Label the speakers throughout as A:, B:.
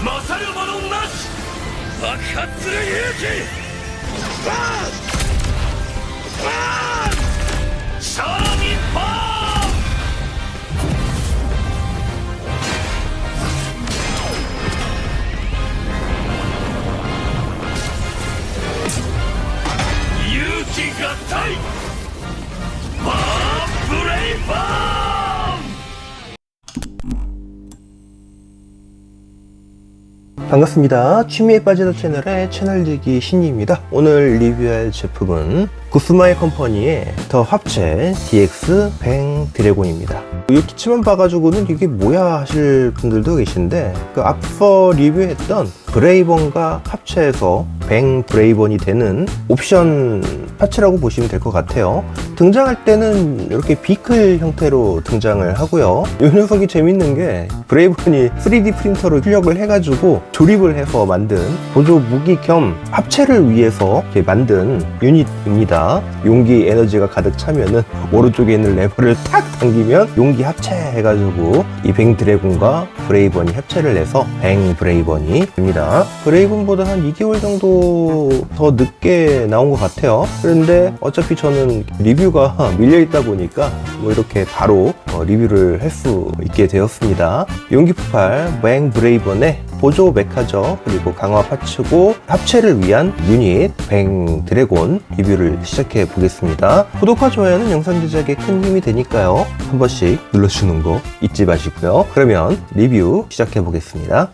A: 勝るものなし。爆発する勇気。バーンバーンシャーミンバーン勇気合体バーブレイバーン。
B: 반갑습니다. 취미에 빠지다 채널의 채널지기 신이입니다. 오늘 리뷰할 제품은 구스마일 컴퍼니의 더 합체 DX 뱅 드래곤입니다. 이 기체만 봐가지고는 이게 뭐야 하실 분들도 계신데, 그 앞서 리뷰했던 브레이번과 합체해서 뱅 브레이번이 되는 옵션 파츠라고 보시면 될 것 같아요. 등장할 때는 이렇게 비클 형태로 등장을 하고요. 이 녀석이 재밌는 게 브레이번이 3D 프린터로 출력을 해가지고 조립을 해서 만든 보조 무기 겸 합체를 위해서 이렇게 만든 유닛입니다. 용기 에너지가 가득 차면은 오른쪽에 있는 레버를 탁 당기면 용기 합체 해가지고 이 뱅 드래곤과 브레이번이 합체를 해서 뱅 브레이번이 됩니다. 브레이번보다 한 2개월 정도 더 늦게 나온 것 같아요. 그런데 어차피 저는 리뷰가 밀려있다 보니까 뭐 이렇게 바로 리뷰를 할 수 있게 되었습니다. 용기 폭발 뱅 브레이번의 보조 메카죠. 그리고 강화 파츠고 합체를 위한 유닛 뱅 드래곤 리뷰를 시작해 보겠습니다. 구독과 좋아요는 영상 제작에 큰 힘이 되니까요. 한 번씩 눌러주는 거 잊지 마시고요. 그러면 리뷰 시작해 보겠습니다.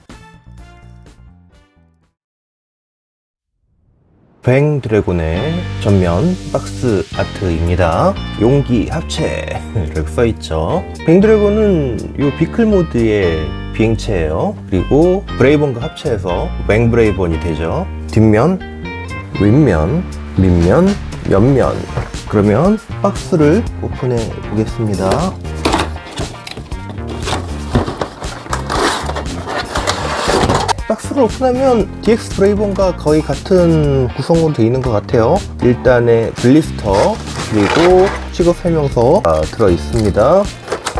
B: 뱅 드래곤의 전면 박스 아트입니다. 용기 합체라고 써있죠. 뱅 드래곤은 이 비클 모드의 비행체예요. 그리고 브레이번과 합체해서 뱅 브레이번이 되죠. 뒷면, 윗면, 밑면, 옆면. 그러면 박스를 오픈해 보겠습니다. 박스를 오픈하면 DX 브레이번과 거의 같은 구성으로 되어 있는 것 같아요. 1단에 블리스터 그리고 취급 설명서가 들어 있습니다.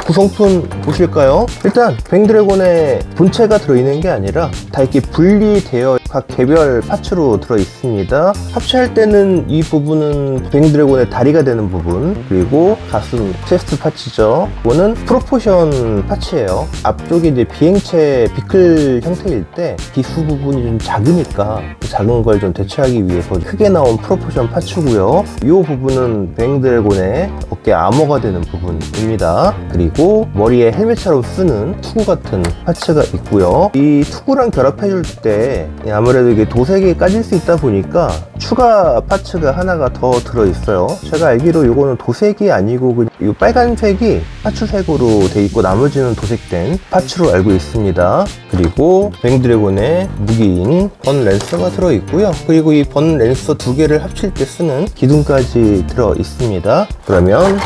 B: 구성품 보실까요? 일단 뱅 드래곤의 본체가 들어있는 게 아니라 다 이렇게 분리되어 각 개별 파츠로 들어 있습니다. 합체할 때는 이 부분은 뱅 드래곤의 다리가 되는 부분, 그리고 가슴, 체스트 파츠죠. 이거는 프로포션 파츠예요. 앞쪽에 이제 비행체 비클 형태일 때 기수 부분이 좀 작으니까 작은 걸 좀 대체하기 위해서 크게 나온 프로포션 파츠고요. 이 부분은 뱅 드래곤의 어깨 아머가 되는 부분입니다. 그리고 머리에 헬멧처럼 쓰는 투구 같은 파츠가 있고요. 이 투구랑 결합해줄 때 아무래도 이게 도색이 까질 수 있다 보니까 추가 파츠가 하나가 더 들어있어요. 제가 알기로 이거는 도색이 아니고 이 빨간색이 파츠색으로 돼 있고 나머지는 도색된 파츠로 알고 있습니다. 그리고 뱅 드래곤의 무기인 번 랜서가 들어있고요. 그리고 이 번 랜서 두 개를 합칠 때 쓰는 기둥까지 들어있습니다. 그러면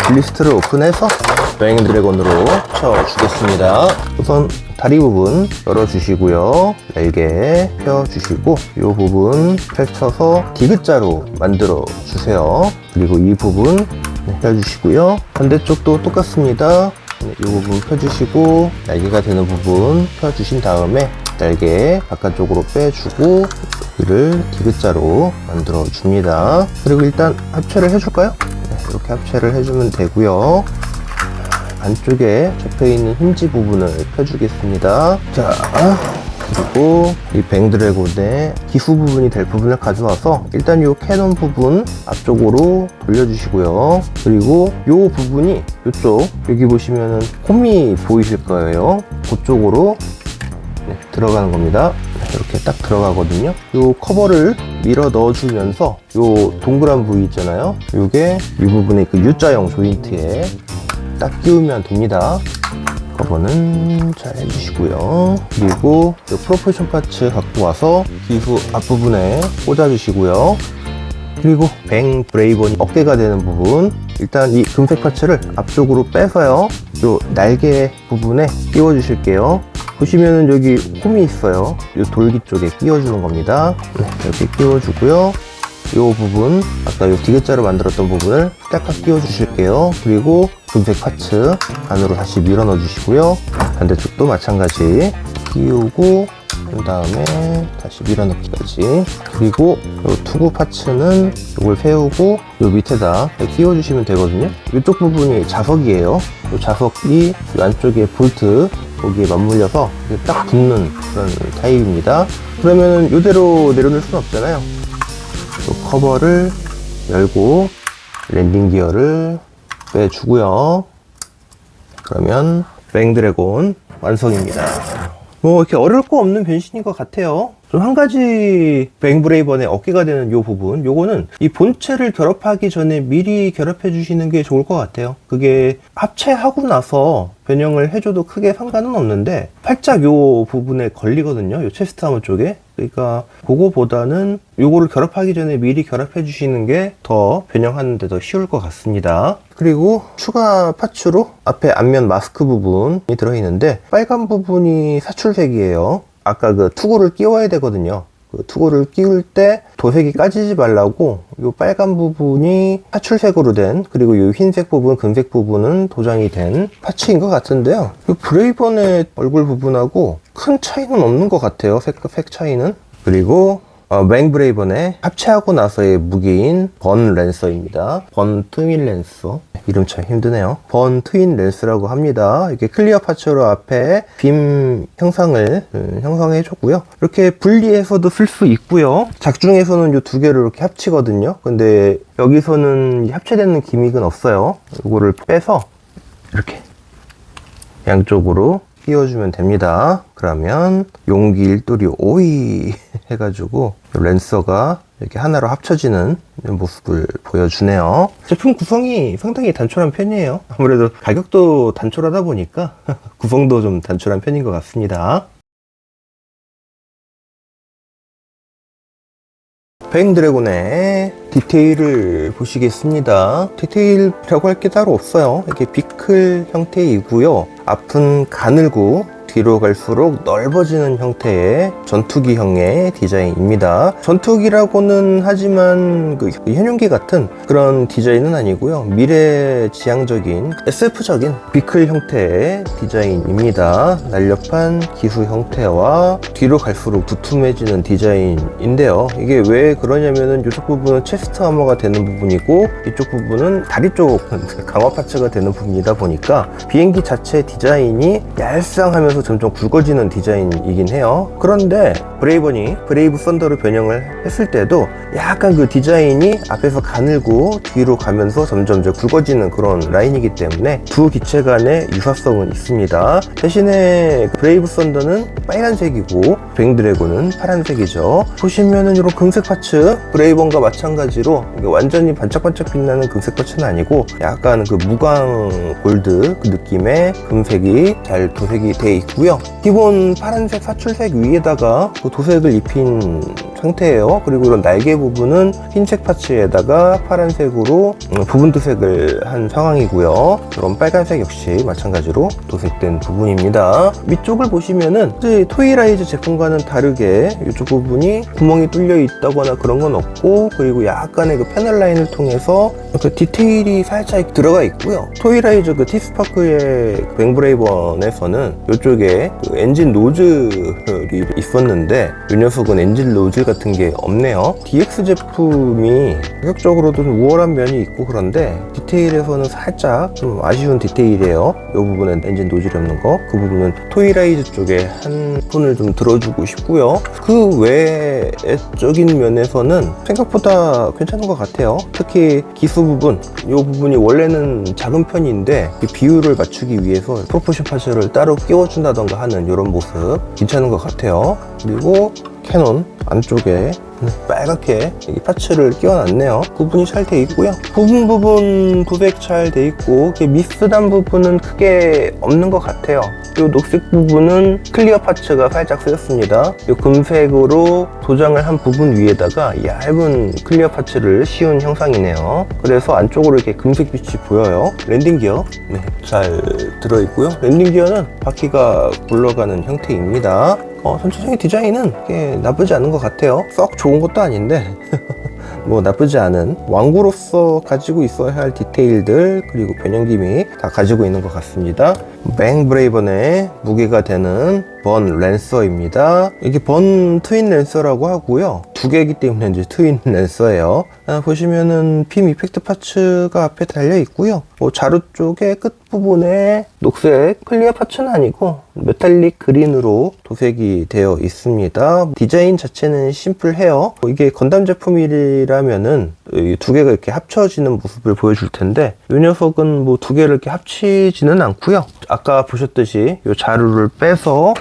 B: 블리스트를 오픈해서 뱅 드래곤으로 쳐주겠습니다. 우선 다리 부분 열어주시고요. 날개 펴주시고 이 부분 펼쳐서 디귿자로 만들어 주세요. 그리고 이 부분 펴주시고요. 반대쪽도 똑같습니다. 이 부분 펴주시고 날개가 되는 부분 펴주신 다음에 날개 바깥쪽으로 빼주고 여기를 디귿자로 만들어 줍니다. 그리고 일단 합체를 해줄까요? 이렇게 합체를 해주면 되고요. 안쪽에 접혀있는 힌지 부분을 펴주겠습니다. 자, 그리고 이 뱅 드래곤의 기수 부분이 될 부분을 가져와서 일단 이 캐논 부분 앞쪽으로 돌려주시고요. 그리고 이 부분이 이쪽 여기 보시면은 홈이 보이실 거예요. 그쪽으로 들어가는 겁니다. 이렇게 딱 들어가거든요. 이 커버를 밀어 넣어주면서 이 동그란 부위 있잖아요. 이게 이 부분에 그 U자형 조인트에 딱 끼우면 됩니다. 커버는 잘 해주시고요. 그리고 이 프로포션 파츠 갖고 와서 기수 앞부분에 꽂아주시고요. 그리고 뱅 브레이번이 어깨가 되는 부분, 일단 이 금색 파츠를 앞쪽으로 빼서요. 이 날개 부분에 끼워 주실게요. 보시면은 여기 홈이 있어요. 이 돌기 쪽에 끼워주는 겁니다. 이렇게 끼워주고요. 이 부분, 아까 이 디귿자로 만들었던 부분을 딱딱 끼워 주실게요. 그리고 금색 파츠 안으로 다시 밀어 넣어 주시고요. 반대쪽도 마찬가지 끼우고 그 다음에 다시 밀어넣기까지. 그리고 요 투구 파츠는 이걸 세우고 요 밑에다 끼워주시면 되거든요. 이쪽 부분이 자석이에요. 요 자석이 요 안쪽에 볼트 거기에 맞물려서 딱 붙는 그런 타입입니다. 그러면 이대로 내려놓을 수는 없잖아요. 요 커버를 열고 랜딩 기어를 빼주고요. 그러면 뱅드래곤 완성입니다. 뭐 이렇게 어려울 거 없는 변신인 것 같아요. 좀 한 가지 뱅브레이번의 어깨가 되는 요 부분, 요거는 이 본체를 결합하기 전에 미리 결합해 주시는 게 좋을 것 같아요. 그게 합체하고 나서 변형을 해줘도 크게 상관은 없는데 살짝 요 부분에 걸리거든요. 요 체스트 아머 쪽에. 그러니까 그거보다는 요거를 결합하기 전에 미리 결합해 주시는 게 더 변형하는 데 더 쉬울 것 같습니다. 그리고 추가 파츠로 앞에 앞면 마스크 부분이 들어있는데 빨간 부분이 사출색이에요. 아까 그 투구를 끼워야 되거든요. 그 투구를 끼울 때 도색이 까지지 말라고 요 빨간 부분이 사출색으로 된, 그리고 요 흰색 부분, 금색 부분은 도장이 된 파츠인 것 같은데요. 요 브레이번의 얼굴 부분하고 큰 차이는 없는 것 같아요. 색 차이는. 그리고 맹브레이번의 합체하고 나서의 무기인 번 랜서입니다. 번 트윈 랜서. 이름 참 힘드네요. 번 트윈 랜스라고 합니다. 이렇게 클리어 파츠로 앞에 빔 형상을 형성해 줬고요. 이렇게 분리해서도 쓸 수 있고요. 작중에서는 이 두 개를 이렇게 합치거든요. 근데 여기서는 합체되는 기믹은 없어요. 이거를 빼서 이렇게 양쪽으로 끼워주면 됩니다. 그러면 용기 일돌이 오이 해가지고 랜서가 이렇게 하나로 합쳐지는 모습을 보여주네요. 제품 구성이 상당히 단촐한 편이에요. 아무래도 가격도 단촐하다 보니까 구성도 좀 단촐한 편인 것 같습니다. 뱅드래곤의 디테일을 보시겠습니다. 디테일이라고 할 게 따로 없어요. 이렇게 비클 형태이고요. 앞은 가늘고 뒤로 갈수록 넓어지는 형태의 전투기형의 디자인입니다. 전투기라고는 하지만 그 현용기 같은 그런 디자인은 아니고요. 미래지향적인 SF적인 비클 형태의 디자인입니다. 날렵한 기수 형태와 뒤로 갈수록 두툼해지는 디자인인데요. 이게 왜 그러냐면은 이쪽 부분은 체스트 아머가 되는 부분이고 이쪽 부분은 다리 쪽 강화 파츠가 되는 부분이다 보니까 비행기 자체 디자인이 얄쌍하면서 점점 굵어지는 디자인이긴 해요. 그런데 브레이번이 브레이브 썬더로 변형을 했을 때도 약간 그 디자인이 앞에서 가늘고 뒤로 가면서 점점 이제 굵어지는 그런 라인이기 때문에 두 기체 간의 유사성은 있습니다. 대신에 브레이브 썬더는 빨간색이고 뱅드래곤은 파란색이죠. 보시면은 이런 금색 파츠, 브레이번과 마찬가지로 이게 완전히 반짝반짝 빛나는 금색 파츠는 아니고 약간 그 무광 골드 그 느낌의 금색이 잘 도색이 돼 있고요. 기본 파란색 사출색 위에다가 그 도색을 입힌 상태예요. 그리고 이런 날개 부분은 흰색 파츠에다가 파란색으로 부분 도색을 한 상황이고요. 이런 빨간색 역시 마찬가지로 도색된 부분입니다. 위쪽을 보시면은 토이라이즈 제품과는 다르게 이쪽 부분이 구멍이 뚫려 있다거나 그런 건 없고, 그리고 약간의 그 패널 라인을 통해서 그 디테일이 살짝 들어가 있고요. 토이라이즈 그 티스파크의 뱅브레이번에서는 이쪽에 그 엔진 노즐이 있었는데 이 녀석은 엔진 노즐 같은 게 없네요. DX 제품이 가격적으로도 좀 우월한 면이 있고 그런데 디테일에서는 살짝 좀 아쉬운 디테일이에요. 이 부분은 엔진 노즐이 없는 거, 그 부분은 토이라이즈 쪽에 한 푼을 좀 들어주고 싶고요. 그 외적인 면에서는 생각보다 괜찮은 것 같아요. 특히 기수 부분, 이 부분이 원래는 작은 편인데 이 비율을 맞추기 위해서 프로포션 파츠를 따로 끼워준다던가 하는 이런 모습 괜찮은 것 같아요. 그리고 캐논 안쪽에 빨갛게 이 파츠를 끼워놨네요. 부분이 잘 돼 있고요. 부분 도색 잘 돼 있고 미스단 부분은 크게 없는 것 같아요. 이 녹색 부분은 클리어 파츠가 살짝 쓰였습니다. 이 금색으로 도장을 한 부분 위에다가 얇은 클리어 파츠를 씌운 형상이네요. 그래서 안쪽으로 이렇게 금색 빛이 보여요. 랜딩 기어 잘 들어있고요. 랜딩 기어는 바퀴가 굴러가는 형태입니다. 전체적인 디자인은 나쁘지 않은 것 같아요. 썩 좋은 것도 아닌데 뭐 나쁘지 않은, 왕구로서 가지고 있어야 할 디테일들 그리고 변형 기믹 다 가지고 있는 것 같습니다. 뱅 브레이번의 무게가 되는 번 랜서입니다. 이게 번 트윈 랜서라고 하고요. 두 개이기 때문에 이제 트윈 랜서예요. 보시면은 빔 이펙트 파츠가 앞에 달려 있고요. 자루 쪽의 끝부분에 녹색 클리어 파츠는 아니고 메탈릭 그린으로 도색이 되어 있습니다. 디자인 자체는 심플해요. 이게 건담 제품이라면은 이 두 개가 이렇게 합쳐지는 모습을 보여줄 텐데 이 녀석은 뭐 두 개를 이렇게 합치지는 않고요. 아까 보셨듯이 이 자루를 빼서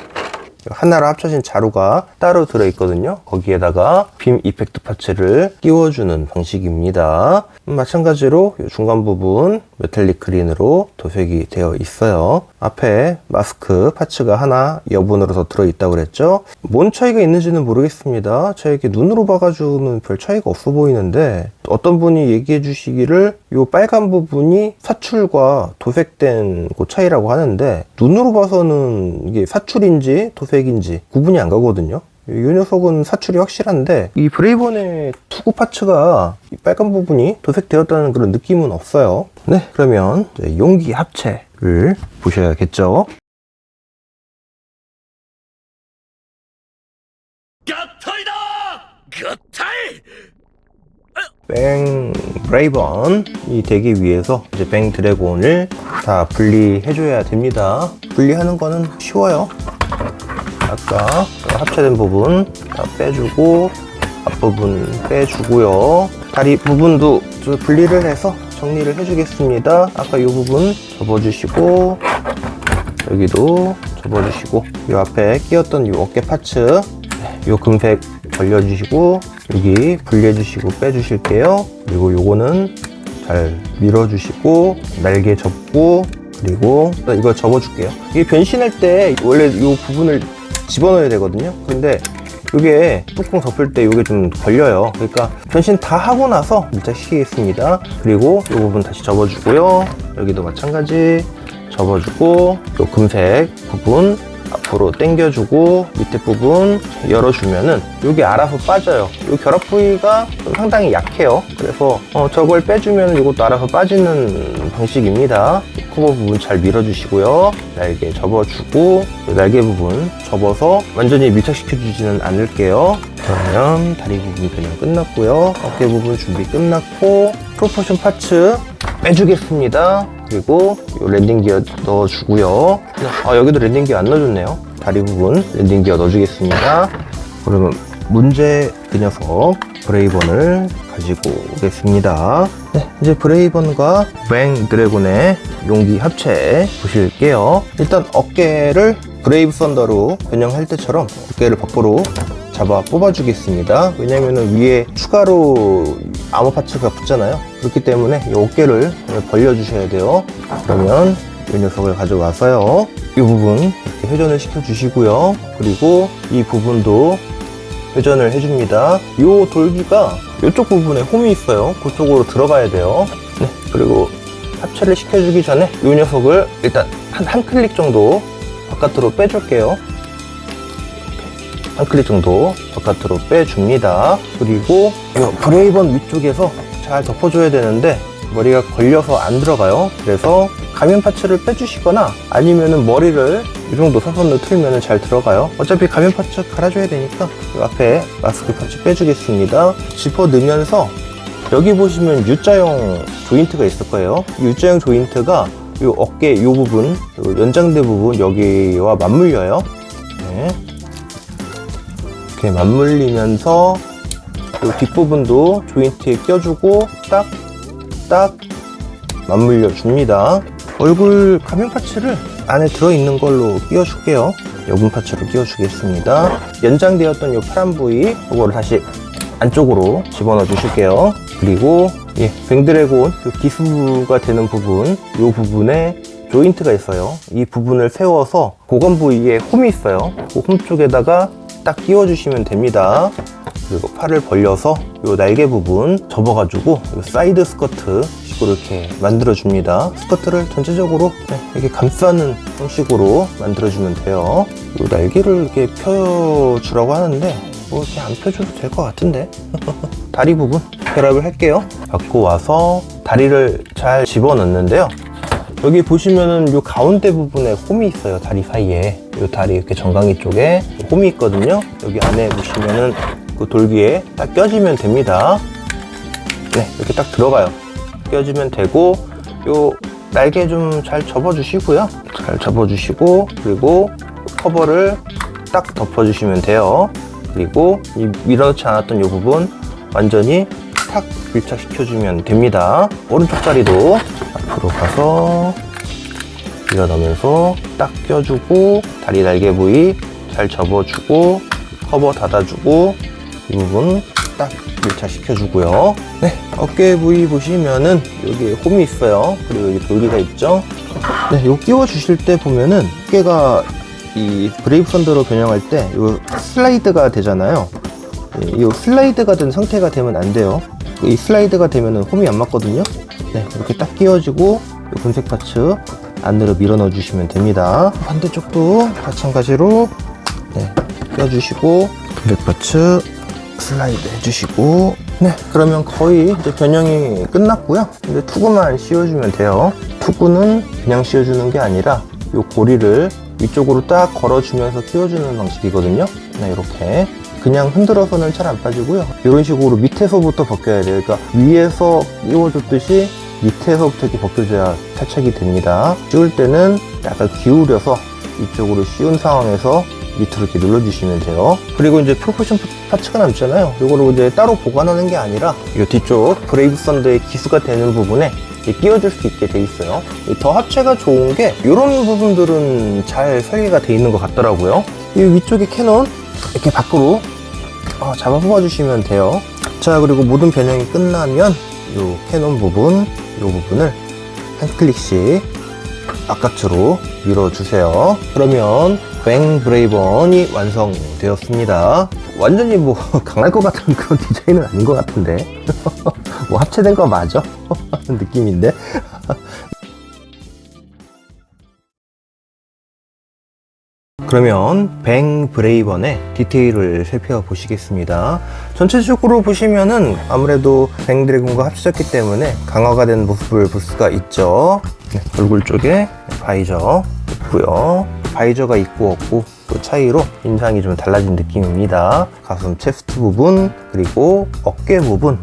B: 하나로 합쳐진 자루가 따로 들어있거든요. 거기에다가 빔 이펙트 파츠를 끼워주는 방식입니다. 마찬가지로 이 중간 부분 메탈릭 그린으로 도색이 되어 있어요. 앞에 마스크 파츠가 하나 여분으로 더 들어있다고 그랬죠. 뭔 차이가 있는지는 모르겠습니다. 제가 눈으로 봐가지고는 별 차이가 없어 보이는데 어떤 분이 얘기해 주시기를 이 빨간 부분이 사출과 도색된 그 차이라고 하는데 눈으로 봐서는 이게 사출인지 도색인지 구분이 안 가거든요. 이 녀석은 사출이 확실한데 이 브레이번의 투구 파츠가 이 빨간 부분이 도색되었다는 그런 느낌은 없어요. 네, 그러면 이제 용기 합체를 보셔야겠죠.
A: 가타이다! 가타이!
B: 뱅 브레이번 이 되기 위해서 이제 뱅 드래곤을 다 분리해 줘야 됩니다. 분리하는 거는 쉬워요. 아까 합체된 부분 다 빼주고 앞부분 빼주고요. 다리 부분도 분리를 해서 정리를 해주겠습니다. 아까 이 부분 접어주시고 여기도 접어주시고 이 앞에 끼웠던 이 어깨 파츠 이 금색 벌려주시고 여기 분리해주시고 빼주실게요. 그리고 요거는 잘 밀어주시고 날개 접고 그리고 이거 접어줄게요. 이게 변신할 때 원래 이 부분을 집어넣어야 되거든요. 근데 이게 뚜껑 덮을 때 이게 좀 걸려요. 그러니까 변신 다 하고 나서 밀착시키겠습니다. 그리고 이 부분 다시 접어주고요. 여기도 마찬가지 접어주고 이 금색 부분 앞으로 당겨주고 밑에 부분 열어주면은 이게 알아서 빠져요. 이 결합 부위가 상당히 약해요. 그래서 저걸 빼주면 이것도 알아서 빠지는 방식입니다. 커버 부분 잘 밀어주시고요. 날개 접어주고 날개 부분 접어서 완전히 밀착시켜주지는 않을게요. 그러면 다리 부분 그냥 끝났고요. 어깨 부분 준비 끝났고 프로포션 파츠 빼주겠습니다. 그리고 이 랜딩 기어 넣어주고요. 여기도 랜딩 기어 안 넣어줬네요. 다리 부분 랜딩 기어 넣어주겠습니다. 그러면 문제 그 녀석 브레이번을 가지고 오겠습니다. 네, 이제 브레이번과 뱅 드래곤의 용기 합체 보실게요. 일단 어깨를 브레이브 썬더로 변형할 때처럼 어깨를 밖으로 잡아 뽑아주겠습니다. 왜냐면은 위에 추가로 아머 파츠가 붙잖아요. 그렇기 때문에 이 어깨를 벌려주셔야 돼요. 그러면 이 녀석을 가져와서요. 이 부분 이렇게 회전을 시켜주시고요. 그리고 이 부분도 회전을 해줍니다. 이 돌기가 이쪽 부분에 홈이 있어요. 그쪽으로 들어가야 돼요. 네, 그리고 합체를 시켜주기 전에 이 녀석을 일단 한 클릭 정도 바깥으로 빼줄게요. 한 클릭 정도 바깥으로 빼줍니다. 그리고 이 브레이번 위쪽에서 잘 덮어줘야 되는데 머리가 걸려서 안 들어가요. 그래서 가면 파츠를 빼주시거나 아니면은 머리를 이 정도 사선으로 틀면 잘 들어가요. 어차피 가면 파츠 갈아줘야 되니까 이 앞에 마스크 파츠 빼주겠습니다. 집어 넣으면서 여기 보시면 U자형 조인트가 있을 거예요. 이 U자형 조인트가 이 어깨 이 부분, 이 연장대 부분 여기와 맞물려요. 네. 이렇게 맞물리면서 이 뒷부분도 조인트에 껴주고 딱 맞물려 줍니다. 얼굴 가면 파츠를 안에 들어있는 걸로 끼워줄게요. 여분 파츠로 끼워주겠습니다. 연장되었던 이 파란 부위 이거를 다시 안쪽으로 집어넣어 주실게요. 그리고 뱅 드래곤 기수가 되는 부분 이 부분에 조인트가 있어요. 이 부분을 세워서 고관 부위에 홈이 있어요. 그 홈 쪽에다가 딱 끼워주시면 됩니다. 그리고 팔을 벌려서 이 날개 부분 접어가지고 이 사이드 스커트 식으로 이렇게 만들어줍니다. 스커트를 전체적으로 이렇게 감싸는 형식으로 만들어주면 돼요. 이 날개를 이렇게 펴주라고 하는데 뭐 이렇게 안 펴줘도 될 것 같은데. 다리 부분 결합을 할게요. 갖고 와서 다리를 잘 집어넣는데요. 여기 보시면은 요 가운데 부분에 홈이 있어요. 다리 사이에. 요 다리 이렇게 정강이 쪽에 홈이 있거든요. 여기 안에 보시면은 그 돌기에 딱 껴지면 됩니다. 네, 이렇게 딱 들어가요. 껴지면 되고, 요 날개 좀 잘 접어주시고요. 잘 접어주시고, 그리고 커버를 딱 덮어주시면 돼요. 그리고 이 밀어넣지 않았던 이 부분 완전히 탁 밀착시켜주면 됩니다. 오른쪽 다리도 앞으로 가서 밀어넣으면서 딱 껴주고, 다리 날개 부위 잘 접어주고, 커버 닫아주고, 이 부분 딱 밀착시켜주고요. 네, 어깨 부위 보시면은 여기 홈이 있어요. 그리고 여기 돌기가 있죠. 네, 이거 끼워주실 때 보면은 어깨가 이 브레이브 썬더로 변형할 때 이 슬라이드가 되잖아요. 이 슬라이드가 된 상태가 되면 안 돼요. 이 슬라이드가 되면은 홈이 안 맞거든요. 네, 이렇게 딱 끼워지고 이 분색 파츠 안으로 밀어 넣어 주시면 됩니다. 반대쪽도 마찬가지로 네, 껴주시고 분색 파츠 슬라이드 해주시고, 네, 그러면 거의 이제 변형이 끝났고요. 이제 투구만 씌워주면 돼요. 투구는 그냥 씌워주는 게 아니라 이 고리를 위쪽으로 딱 걸어주면서 끼워주는 방식이거든요. 네, 이렇게 그냥 흔들어서는 잘 안 빠지고요. 이런 식으로 밑에서부터 벗겨야 돼요. 그러니까 위에서 끼워줬듯이 밑에서부터 이렇게 벗겨줘야 탈착이 됩니다. 씌울 때는 약간 기울여서 이쪽으로 씌운 상황에서 밑으로 이렇게 눌러주시면 돼요. 그리고 이제 프로포션 파츠가 남잖아요. 이거를 이제 따로 보관하는 게 아니라 이 뒤쪽 브레이브 썬더의 기수가 되는 부분에 끼워줄 수 있게 돼 있어요. 더 합체가 좋은 게 이런 부분들은 잘 설계가 돼 있는 것 같더라고요. 이 위쪽에 캐논 이렇게 밖으로 잡아 뽑아주시면 돼요. 자, 그리고 모든 변형이 끝나면 이 캐논 부분, 이 부분을 한 클릭씩 바깥으로 밀어주세요. 그러면 뱅 브레이번이 완성되었습니다. 완전히 뭐 강할 것 같은 그런 디자인은 아닌 것 같은데 뭐 합체된 거 맞아? 느낌인데. 그러면 뱅 브레이번의 디테일을 살펴보시겠습니다. 전체적으로 보시면은 아무래도 뱅 드래곤과 합쳐졌기 때문에 강화가 된 모습을 볼 수가 있죠. 네, 얼굴 쪽에 바이저 있고요. 바이저가 있고 없고 그 차이로 인상이 좀 달라진 느낌입니다. 가슴 체스트 부분, 그리고 어깨 부분,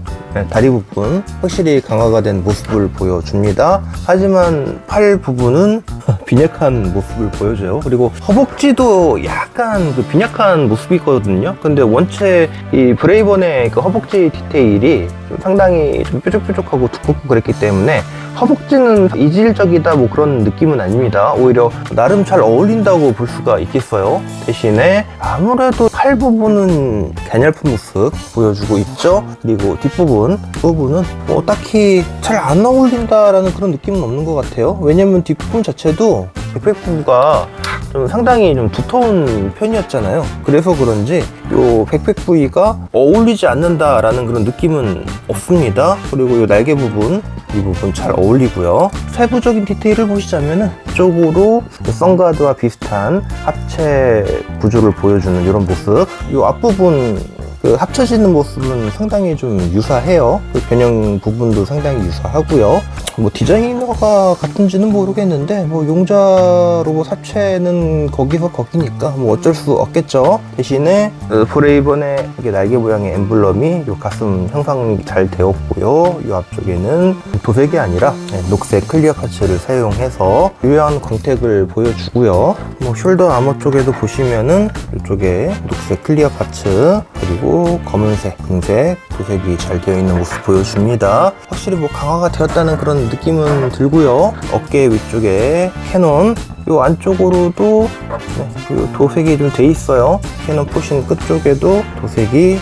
B: 다리 부분 확실히 강화가 된 모습을 보여줍니다. 하지만 팔 부분은 빈약한 모습을 보여줘요. 그리고 허벅지도 약간 그 빈약한 모습이거든요. 근데 원체 이 브레이번의 그 허벅지 디테일이 좀 상당히 좀 뾰족뾰족하고 두껍고 그랬기 때문에 허벅지는 이질적이다 뭐 그런 느낌은 아닙니다. 오히려 나름 잘 어울린다고 볼 수가 있겠어요. 대신에 아무래도 팔 부분은 가냘픈 모습 보여주고 있죠. 그리고 뒷부분은 뭐 딱히 잘 안 어울린다라는 그런 느낌은 없는 것 같아요. 왜냐면 뒷부분 자체도 백팩부가 좀 상당히 좀 두터운 편이었잖아요. 그래서 그런지 요 백팩 부위가 어울리지 않는다라는 그런 느낌은 없습니다. 그리고 요 날개 부분, 이 부분 잘 어울리고요. 세부적인 디테일을 보시자면은 이쪽으로 선가드와 비슷한 합체 구조를 보여주는 이런 모습. 요 앞부분 그 합쳐지는 모습은 상당히 좀 유사해요. 그 변형 부분도 상당히 유사하고요. 뭐 디자이너가 같은지는 모르겠는데 뭐 용자 로봇 합체는 거기서 거기니까 뭐 어쩔 수 없겠죠. 대신에 브레이번의 날개 모양의 엠블럼이 요 가슴 형상이 잘 되었고요. 요 앞쪽에는 도색이 아니라 녹색 클리어 파츠를 사용해서 유효한 광택을 보여주고요. 뭐 숄더 아머 쪽에도 보시면은 이쪽에 녹색 클리어 파츠, 그리고 검은색, 금색, 도색이 잘 되어 있는 모습 보여줍니다. 확실히 뭐 강화가 되었다는 그런 느낌은 들고요. 어깨 위쪽에 캐논, 요 안쪽으로도 요 도색이 좀 돼 있어요. 캐논 포신 끝쪽에도 도색이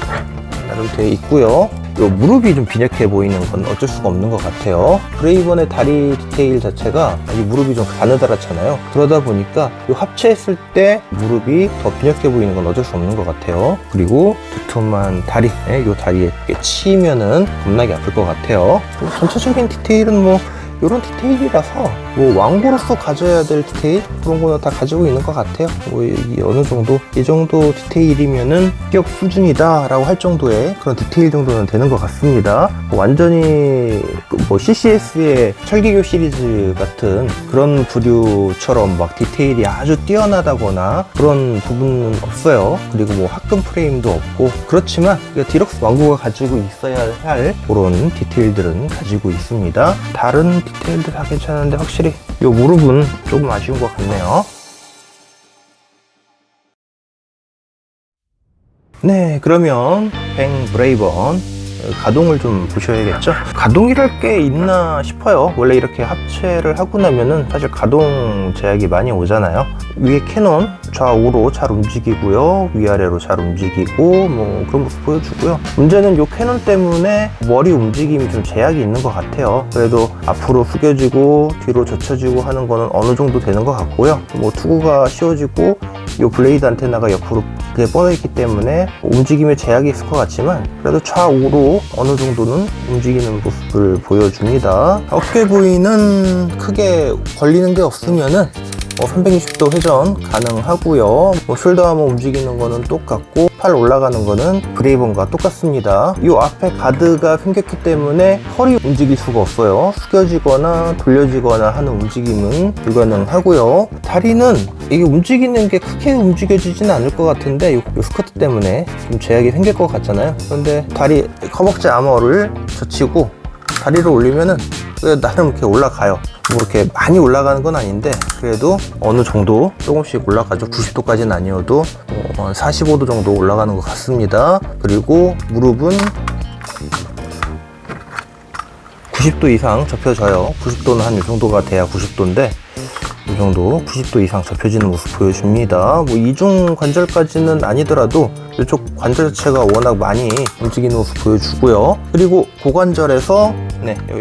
B: 나름 돼 있고요. 요 무릎이 좀 빈약해 보이는 건 어쩔 수가 없는 것 같아요. 브레이번의 다리 디테일 자체가 이 무릎이 좀 가느다랗잖아요. 그러다 보니까 요 합체했을 때 무릎이 더 빈약해 보이는 건 어쩔 수 없는 것 같아요. 그리고 두툼한 다리, 요 다리에 치면은 겁나게 아플 것 같아요. 전체적인 디테일은 뭐 이런 디테일이라서 뭐 왕고로서 가져야 될 디테일 그런 거는 다 가지고 있는 것 같아요. 뭐 어느 정도 이 정도 디테일이면은 기업 수준이다 라고 할 정도의 그런 디테일 정도는 되는 것 같습니다. 뭐 완전히 뭐 CCS의 철기교 시리즈 같은 그런 부류처럼 막 디테일이 아주 뛰어나다거나 그런 부분은 없어요. 그리고 뭐 합금 프레임도 없고, 그렇지만 디럭스 왕고가 가지고 있어야 할 그런 디테일들은 가지고 있습니다. 다른 디테일들 다 괜찮은데 확실히 이 무릎은 조금 아쉬운 것 같네요. 네, 그러면 뱅 브레이번 가동을 좀 보셔야겠죠. 가동이랄 게 있나 싶어요. 원래 이렇게 합체를 하고 나면은 사실 가동 제약이 많이 오잖아요. 위에 캐논 좌우로 잘 움직이고요, 위아래로 잘 움직이고 뭐 그런 모습 보여주고요. 문제는 이 캐논 때문에 머리 움직임이 좀 제약이 있는 것 같아요. 그래도 앞으로 숙여지고 뒤로 젖혀지고 하는 거는 어느 정도 되는 것 같고요. 뭐 투구가 씌워지고 이 블레이드 안테나가 옆으로 크게 뻗어 있기 때문에 움직임에 제약이 있을 것 같지만 그래도 좌우로 어느 정도는 움직이는 모습을 보여줍니다. 어깨 부위는 크게 걸리는 게 없으면은 360도 회전 가능하고요. 뭐 숄더 하머 움직이는 거는 똑같고 팔 올라가는 거는 브레이번과 똑같습니다. 이 앞에 가드가 생겼기 때문에 허리 움직일 수가 없어요. 숙여지거나 돌려지거나 하는 움직임은 불가능하고요. 다리는 이게 움직이는 게 크게 움직여지진 않을 것 같은데 이 스커트 때문에 좀 제약이 생길 것 같잖아요. 그런데 다리 허벅지 아머를 젖히고 다리를 올리면은 나름 이렇게 올라가요. 뭐 이렇게 많이 올라가는 건 아닌데 그래도 어느 정도 조금씩 올라가죠. 90도까지는 아니어도 45도 정도 올라가는 것 같습니다. 그리고 무릎은 90도 이상 접혀져요. 90도는 한 이 정도가 돼야 90도인데 이 정도 90도 이상 접혀지는 모습 보여줍니다. 뭐 이중 관절까지는 아니더라도 이쪽 관절 자체가 워낙 많이 움직이는 모습 보여주고요. 그리고 고관절에서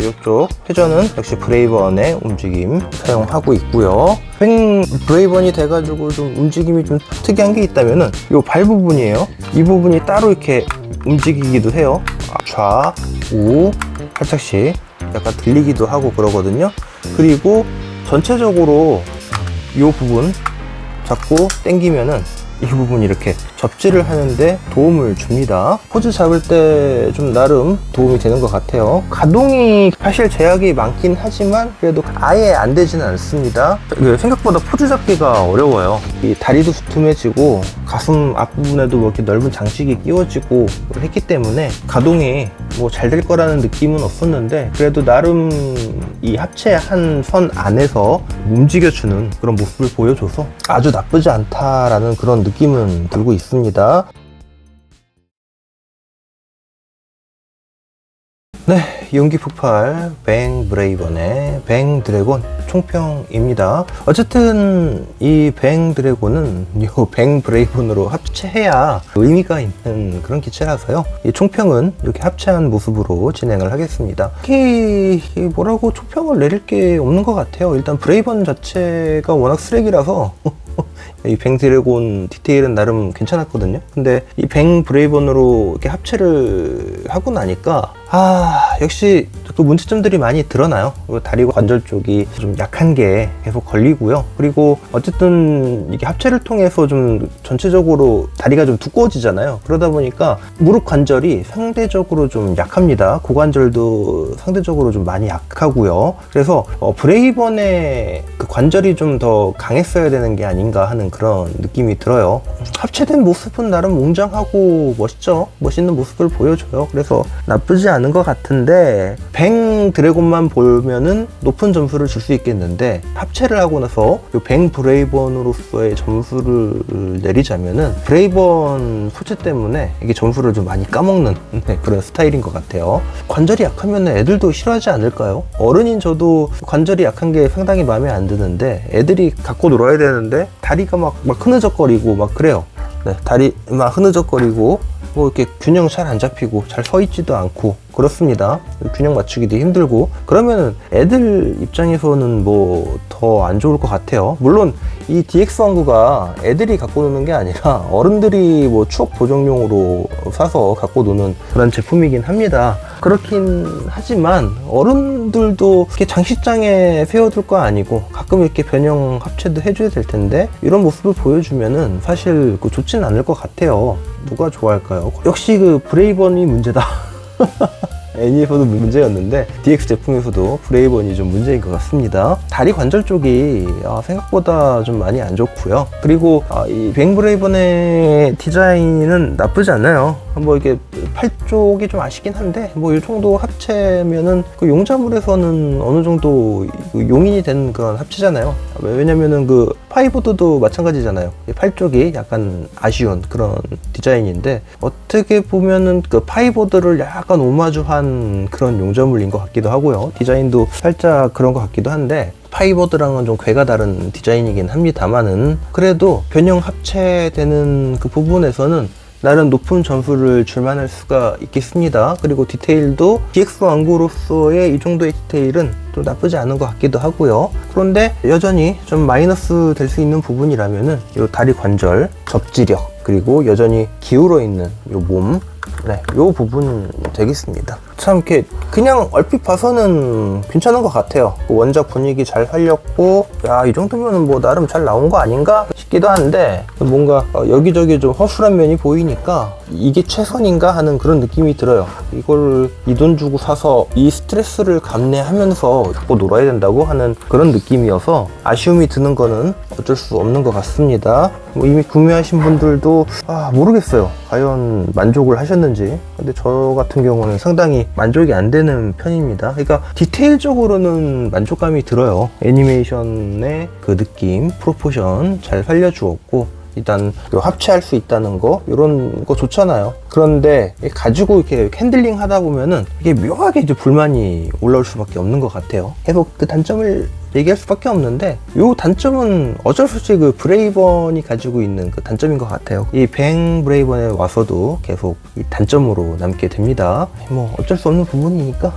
B: 이쪽 회전은 역시 브레이번의 움직임 사용하고 있고요. 횡 브레이번이 돼가지고 좀 움직임이 좀 특이한 게 있다면은 이 발 부분이에요. 이 부분이 따로 이렇게 움직이기도 해요. 좌우 살짝씩 약간 들리기도 하고 그러거든요. 그리고 전체적으로 이 부분 잡고 당기면은 이 부분이 이렇게 접지를 하는데 도움을 줍니다. 포즈 잡을 때 좀 나름 도움이 되는 것 같아요. 가동이 사실 제약이 많긴 하지만 그래도 아예 안 되지는 않습니다. 생각보다 포즈 잡기가 어려워요. 이 다리도 두툼해지고 가슴 앞부분에도 뭐 이렇게 넓은 장식이 끼워지고 했기 때문에 가동이 뭐 잘 될 거라는 느낌은 없었는데 그래도 나름 이 합체 한 선 안에서 움직여주는 그런 모습을 보여줘서 아주 나쁘지 않다라는 그런 느낌은 들고 있습니다. 네, 용기 폭발 뱅 브레이번의 뱅 드래곤 총평입니다. 어쨌든 이 뱅 드래곤은 이 뱅 브레이번으로 합체해야 의미가 있는 그런 기체라서요. 이 총평은 이렇게 합체한 모습으로 진행을 하겠습니다. 특히 뭐라고 총평을 내릴 게 없는 것 같아요. 일단 브레이번 자체가 워낙 쓰레기라서 이 뱅 드래곤 디테일은 나름 괜찮았거든요. 근데 이 뱅 브레이번으로 이렇게 합체를 하고 나니까 역시 그 문제점들이 많이 드러나요. 다리 관절 쪽이 좀 약한 게 계속 걸리고요. 그리고 어쨌든 이게 합체를 통해서 좀 전체적으로 다리가 좀 두꺼워지잖아요. 그러다 보니까 무릎 관절이 상대적으로 좀 약합니다. 고관절도 상대적으로 좀 많이 약하고요. 그래서 브레이번의 그 관절이 좀 더 강했어야 되는 게 아닌가 하는 그런 느낌이 들어요. 합체된 모습은 나름 웅장하고 멋있죠. 멋있는 모습을 보여줘요. 그래서 나쁘지 않은 것 같은데 뱅 드래곤만 보면은 높은 점수를 줄 수 있겠는데 합체를 하고 나서 이 뱅 브레이번으로서의 점수를 내리자면은 브레이번 소재 때문에 이게 점수를 좀 많이 까먹는 그런 스타일인 것 같아요. 관절이 약하면 애들도 싫어하지 않을까요? 어른인 저도 관절이 약한 게 상당히 마음에 안 드는데 애들이 갖고 놀아야 되는데 다리가 막 흐느적거리고 막 그래요. 다리 막 흐느적거리고 뭐 이렇게 균형 잘 안 잡히고 잘 서 있지도 않고 그렇습니다. 균형 맞추기도 힘들고 그러면은 애들 입장에서는 뭐 더 안 좋을 것 같아요. 물론 이 DX 왕구가 애들이 갖고 노는 게 아니라 어른들이 뭐 추억 보정용으로 사서 갖고 노는 그런 제품이긴 합니다. 그렇긴 하지만 어른들도 이렇게 장식장에 세워둘 거 아니고 가끔 이렇게 변형 합체도 해줘야 될 텐데 이런 모습을 보여주면은 사실 좋지는 않을 것 같아요. 누가 좋아할까요? 역시 그 브레이번이 문제다. 애니에서도 문제였는데 DX 제품에서도 브레이번이 좀 문제인 것 같습니다. 다리 관절 쪽이 생각보다 좀 많이 안 좋고요. 그리고 이 뱅브레이번의 디자인은 나쁘지 않아요. 뭐 이게 팔 쪽이 좀 아쉽긴 한데 뭐 이 정도 합체면은 그 용자물에서는 어느 정도 용인이 된 그런 합체잖아요. 왜냐면은 그 파이보드도 마찬가지잖아요. 팔 쪽이 약간 아쉬운 그런 디자인인데 어떻게 보면은 그 파이보드를 약간 오마주한 그런 용자물인 것 같기도 하고요. 디자인도 살짝 그런 것 같기도 한데 파이보드랑은 좀 궤가 다른 디자인이긴 합니다만은 그래도 변형 합체되는 그 부분에서는 나름 높은 점수를 줄만할 수가 있겠습니다. 그리고 디테일도 DX 왕구로서의 이 정도의 디테일은 좀 나쁘지 않은 것 같기도 하고요. 그런데 여전히 좀 마이너스 될 수 있는 부분이라면은 이 다리 관절, 접지력, 그리고 여전히 기울어 있는 이 몸, 이 부분 되겠습니다. 참 이렇게 그냥 얼핏 봐서는 괜찮은 것 같아요. 원작 분위기 잘 살렸고 야, 이 정도면 뭐 나름 잘 나온 거 아닌가 싶기도 한데 뭔가 여기저기 좀 허술한 면이 보이니까 이게 최선인가 하는 그런 느낌이 들어요. 이걸 이 돈 주고 사서 이 스트레스를 감내하면서 자꾸 놀아야 된다고 하는 그런 느낌이어서 아쉬움이 드는 거는 어쩔 수 없는 것 같습니다. 뭐 이미 구매하신 분들도 모르겠어요. 과연 만족을 하셨는지. 근데 저 같은 경우는 상당히 만족이 안 되는 편입니다. 그러니까 디테일적으로는 만족감이 들어요. 애니메이션의 그 느낌, 프로포션 잘 살려주었고 일단 합체할 수 있다는 거 이런 거 좋잖아요. 그런데 가지고 이렇게 핸들링 하다 보면은 이게 묘하게 이제 불만이 올라올 수밖에 없는 것 같아요. 계속 그 단점을 얘기할 수밖에 없는데 이 단점은 어쩔 수 없이 그 브레이번이 가지고 있는 그 단점인 것 같아요. 이 뱅 브레이번에 와서도 계속 이 단점으로 남게 됩니다. 뭐 어쩔 수 없는 부분이니까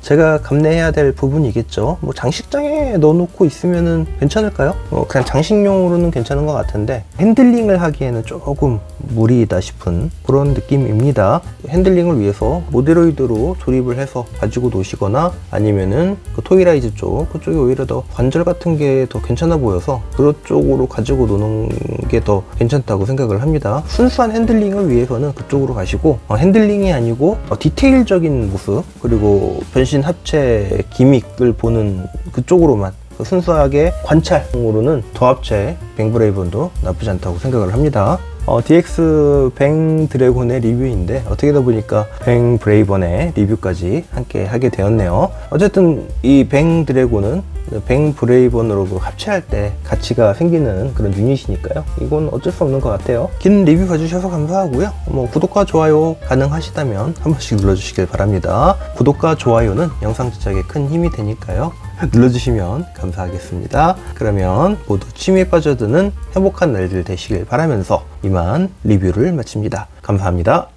B: 제가 감내해야 될 부분이겠죠. 뭐 장식장에 넣어놓고 있으면은 괜찮을까요? 그냥 장식용으로는 괜찮은 것 같은데 핸들링을 하기에는 조금 무리다 싶은 그런 느낌입니다. 핸들링을 위해서 모델로이드로 조립을 해서 가지고 노시거나 아니면은 그 토이라이즈 쪽 그쪽이 오히려 더 관절 같은 게 더 괜찮아 보여서 그쪽으로 가지고 노는 게 더 괜찮다고 생각을 합니다. 순수한 핸들링을 위해서는 그쪽으로 가시고 핸들링이 아니고 디테일적인 모습 그리고 변신 합체 기믹을 보는 그쪽으로만 순수하게 관찰용으로는 더합체 뱅브레이번도 나쁘지 않다고 생각을 합니다. DX 뱅 드래곤의 리뷰인데 어떻게 다 보니까 뱅 브레이번의 리뷰까지 함께 하게 되었네요. 어쨌든 이 뱅 드래곤은 뱅 브레이번으로 합체할 때 가치가 생기는 그런 유닛이니까요. 이건 어쩔 수 없는 것 같아요. 긴 리뷰 봐주셔서 감사하고요. 뭐 구독과 좋아요 가능하시다면 한 번씩 눌러주시길 바랍니다. 구독과 좋아요는 영상 제작에 큰 힘이 되니까요. 눌러주시면 감사하겠습니다. 그러면 모두 취미에 빠져드는 행복한 날들 되시길 바라면서 이만 리뷰를 마칩니다. 감사합니다.